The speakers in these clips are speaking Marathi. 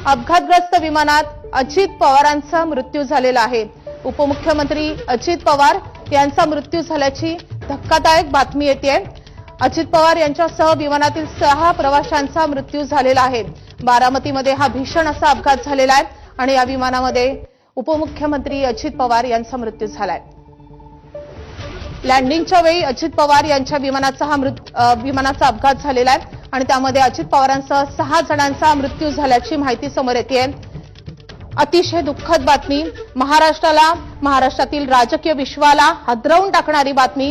अपघातग्रस्त विमानात अजित पवारांचा मृत्यू झालेला आहे। उपमुख्यमंत्री अजित पवार यांचा मृत्यू झाल्याची धक्कादायक बातमी येते। अजित पवार यांच्यासह विमानातील 6 प्रवाशांचा मृत्यू झालेला आहे। बारामतीमध्ये हा भीषण असा अपघात झालेला आहे आणि या विमानामध्ये उपमुख्यमंत्री अजित पवार यांचा मृत्यू झालाय। लँडिंगच्या वेळी अजित पवार यांच्या विमानाचा अपघात झालेला आहे आणि त्यामध्ये अजित पवारांसह 6 जणांचा मृत्यू झाल्याची माहिती समोर येते। अतिशय दुःखद बातमी, महाराष्ट्रातील राजकीय विश्वाला हादरवून टाकणारी बातमी,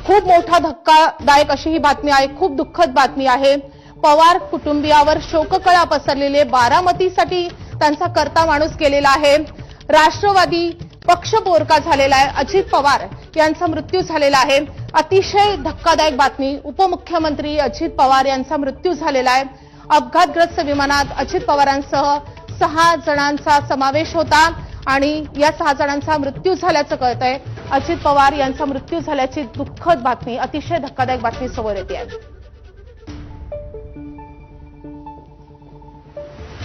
खूप मोठा धक्कादायक अशी ही बातमी आहे, खूप दुःखद बातमी आहे। पवार कुटुंबियावर शोककळा पसरलेले, बारामतीसाठी त्यांचा करता माणूस गेलेला आहे। राष्ट्रवादी पक्ष बोरका झालेला आहे। अजित पवार यांचा मृत्यू झालेला आहे। अतिशय धक्कादायक बातमी, उपमुख्यमंत्री अजित पवार यांचा मृत्यू झालेला आहे। अपघातग्रस्त विमानात अजित पवारांसह 6 जणांचा समावेश होता आणि या 6 जणांचा मृत्यू झाल्याचं कळतंय। अजित पवार यांचा मृत्यू झाल्याची दुःखद बातमी, अतिशय धक्कादायक बातमी समोर येते आहे।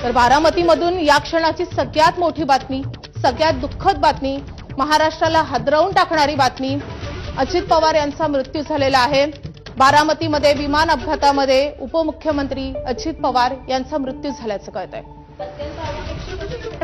तर बारामतीमधून या क्षणाची सगळ्यात मोठी बातमी, सगळ्यात दुःखद बातमी, महाराष्ट्राला हादरवून टाकणारी बातमी, अजित पवार यांचा मृत्यू झालेला आहे। बारामतीमध्ये विमान अपघातामध्ये उपमुख्यमंत्री अजित पवार यांचा मृत्यू झाल्याचं कळतंय।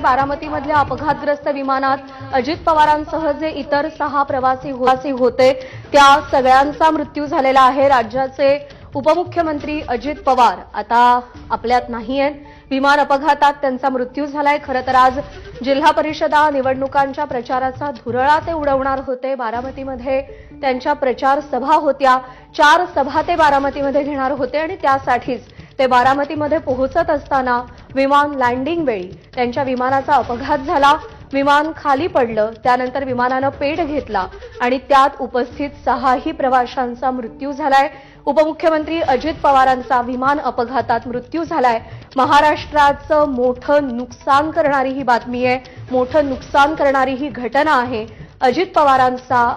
बारामतीमधल्या अपघातग्रस्त विमानात अजित पवारांसह जे इतर 6 प्रवासी होते त्या सगळ्यांचा मृत्यू झालेला आहे। राज्याचे उपमुख्यमंत्री अजित पवार आता आपल्यात नाहीयेत। विमान अपघातात त्यांचा मृत्यू झालाय। खरं तर आज जिल्हा परिषदा निवडणुकांच्या प्रचाराचा धुरळा ते उडवणार होते। बारामतीमध्ये त्यांच्या प्रचार सभा होत्या, 4 सभा ते बारामतीमध्ये घेणार होते आणि त्यासाठीच ते बारामतीमध्ये पोहोचत असताना विमान लँडिंग वेळी त्यांच्या विमानाचा अपघात झाला। विमान खाली पडलं, त्यानंतर विमानानं पेट घेतला आणि त्यात उपस्थित 6 प्रवाशांचा मृत्यू झालाय। उपमुख्यमंत्री अजित पवारांचा विमान अपघातात मृत्यू झालाय। महाराष्ट्राचं मोठं नुकसान करणारी ही बातमी आहे, मोठं नुकसान करणारी ही घटना आहे। अजित पवारांचा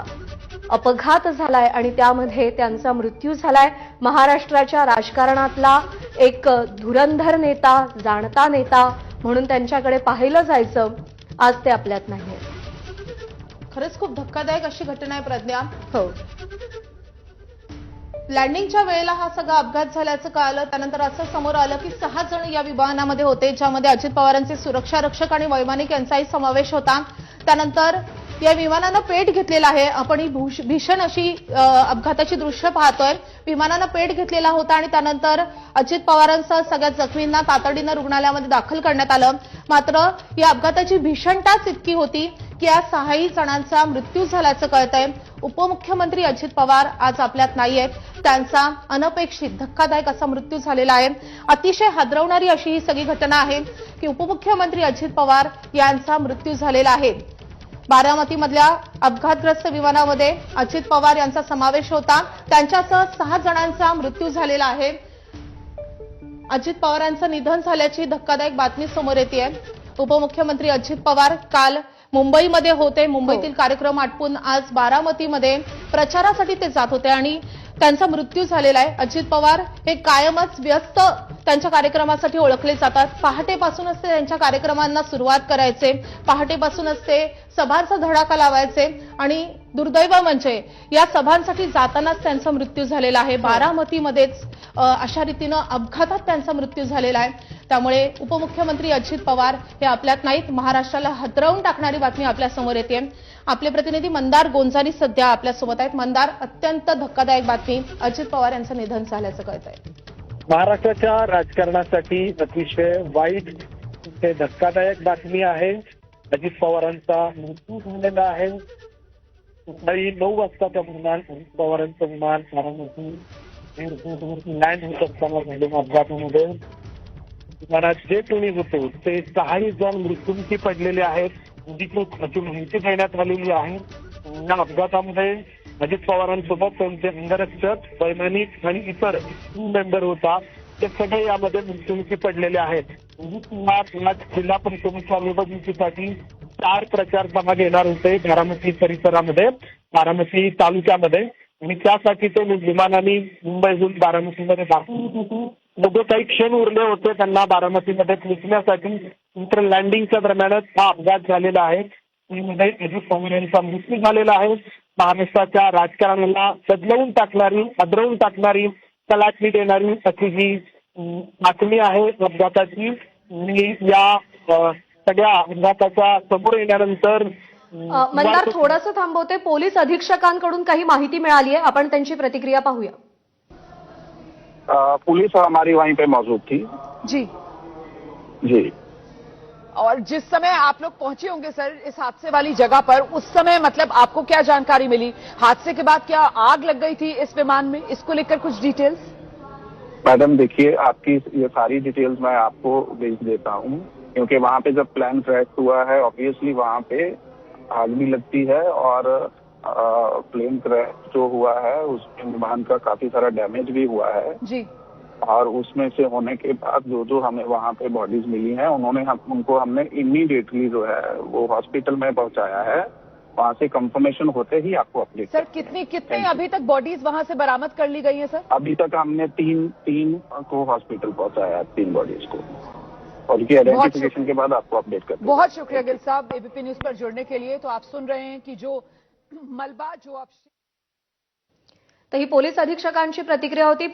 अपघात झालाय आणि त्यामध्ये त्यांचा मृत्यू झालाय। महाराष्ट्राच्या राजकारणातला एक धुरंधर नेता, जाणता नेता म्हणून त्यांच्याकडे पाहिलं जायचं, आज ते आपल्यात नाहीये। खरंच खूप धक्कादायक अशी घटना आहे प्रज्ञा। हो, लँडिंगच्या वेळेला हा सगळा अपघात झाल्याचं कळालं, त्यानंतर असं समोर आलं की 6 जण या विमानामध्ये होते, ज्यामध्ये अजित पवारांचे सुरक्षा रक्षक आणि वैमानिक यांचाही समावेश होता। त्यानंतर या विमानानं पेट घेतलेला आहे। आपण ही भीषण अशी अपघाताची दृश्य पाहतोय। विमानानं पेट घेतलेला होता आणि त्यानंतर अजित पवारांसह सगळ्या जखमींना तातडीनं रुग्णालयामध्ये दाखल करण्यात आलं। मात्र या अपघाताची भीषणताच इतकी होती की या 6 जणांचा मृत्यू झाल्याचं कळतंय। उपमुख्यमंत्री अजित पवार आज आपल्यात नाहीयेत, त्यांचा अनपेक्षित धक्कादायक असा मृत्यू झालेला आहे। अतिशय हादरवणारी अशी ही सगळी घटना आहे की उपमुख्यमंत्री अजित पवार यांचा मृत्यू झालेला आहे। बारामतीमधल्या अपघातग्रस्त विमानामध्ये अजित पवार यांचा समावेश होता, त्यांच्यासह 6 जणांचा मृत्यू झालेला आहे। अजित पवारांचं निधन झाल्याची धक्कादायक बातमी समोर येते। उपमुख्यमंत्री अजित पवार काल मुंबईमध्ये होते, मुंबईतील कार्यक्रम आटपून आज बारामतीमध्ये प्रचारासाठी ते जात होते आणि त्यांचा मृत्यू झालेला आहे। अजित पवार हे कायमच व्यस्त त्यांच्या कार्यक्रमासाठी ओळखले जातात। पहाटेपासूनच ते त्यांच्या कार्यक्रमांना सुरुवात करायचे, पहाटेपासूनच ते सभांचा धडाका लावायचे आणि दुर्दैव म्हणजे या सभांसाठी जातानाच त्यांचा मृत्यू झालेला आहे। बारामतीमध्येच अशा रीतीनं अपघातात त्यांचा मृत्यू झालेला आहे। त्यामुळे उपमुख्यमंत्री अजित पवार हे आपल्यात नाहीत, महाराष्ट्राला हादरवून टाकणारी बातमी आपल्या समोर येते। आपले प्रतिनिधी मंदार गोंजारी सध्या आपल्यासोबत आहेत। मंदार, अत्यंत धक्कादायक बातमी, अजित पवार यांचं निधन झाल्याचं कळतंय। महाराष्ट्राच्या राजकारणासाठी अतिशय वाईट ते धक्कादायक बातमी आहे। अजित पवारांचा मृत्यू झालेला आहे। सकाळी 9 वाजता त्या अजित पवारांचं विमान बारामती लँड होत असताना झालेल्या अपघातामध्ये विमानात जे कोणी होते ते 6 जण मृत्युमुखी पडलेले आहेत, अशी माहिती देण्यात आलेली आहे। या अपघातामध्ये अजित पवारांसोबत त्यांचे अंगरक्षक, वैमानिक आणि इतर मेंबर होता, ते सगळे यामध्ये मृत्युमुखी पडलेले आहेत। अजित पवार जिल्हा परिषदेच्या निवडणुकीसाठी 4 प्रचार सभा घेणार होते बारामती परिसरामध्ये, बारामती तालुक्यामध्ये, आणि त्यासाठी ते विमानाने मुंबईहून बारामतीमध्ये दाखल होत होते। अवघे काही क्षण उरले होते त्यांना बारामतीमध्ये पोहोचण्यासाठी, मात्र लँडिंगच्या दरम्यानच हा अपघात झालेला आहे. यामध्ये अजित पवार यांचा मृत्यू झालेला आहे. महाराष्ट्राच्या राजकारणाला बदलवून टाकणारी, हादरवून टाकणारी, कलाटणी देणारी अशी ही बातमी आहे अपघाताची. आणि या सगळ्या अपघाताच्या समोर येण्यानंतर मंदार थोडंसं थांबवते. पोलीस अधीक्षकांकडून काही माहिती मिळाली आहे, आपण त्यांची प्रतिक्रिया पाहूया. पुलिस हमारी वहीं पे मौजूद थी जी। जी। और जिस समय आप लोग पहुंचे होंगे सर इस हादसे वाली जगह पर, उस समय मतलब आपको क्या जानकारी मिली? हादसे के बाद क्या आग लग गई थी इस विमान में? इसको लेकर कुछ डिटेल्स? मैडम देखिए, आपकी ये सारी डिटेल्स मैं आपको भेज देता हूँ, क्योंकि वहाँ पे जब प्लेन क्रैश हुआ है ऑब्वियसली वहाँ पे आग भी लगती है, और प्लेन क्रैश जो हुआ है उसमें विमान का काफी सारा डैमेज भी हुआ है। जी। और उसमें से होने के बाद जो हमें वहाँ पे बॉडीज मिली हैं, उनको हमने इमीडिएटली जो है वो हॉस्पिटल में पहुँचाया है। वहाँ से कंफर्मेशन होते ही आपको अपडेट। सर कितने अभी तक बॉडीज वहां से बरामद कर ली गई हैं सर? अभी तक हमने तीन को हॉस्पिटल पहुँचाया, 3 बॉडीज को, और उनकी आइडेंटिफिकेशन के बाद आपको अपडेट कर। बहुत शुक्रिया गिल साहब एबीपी न्यूज पर जुड़ने के लिए। तो आप सुन रहे हैं कि जो मलबा जो आप तर ही पोलीस अधीक्षकांची प्रतिक्रिया होती.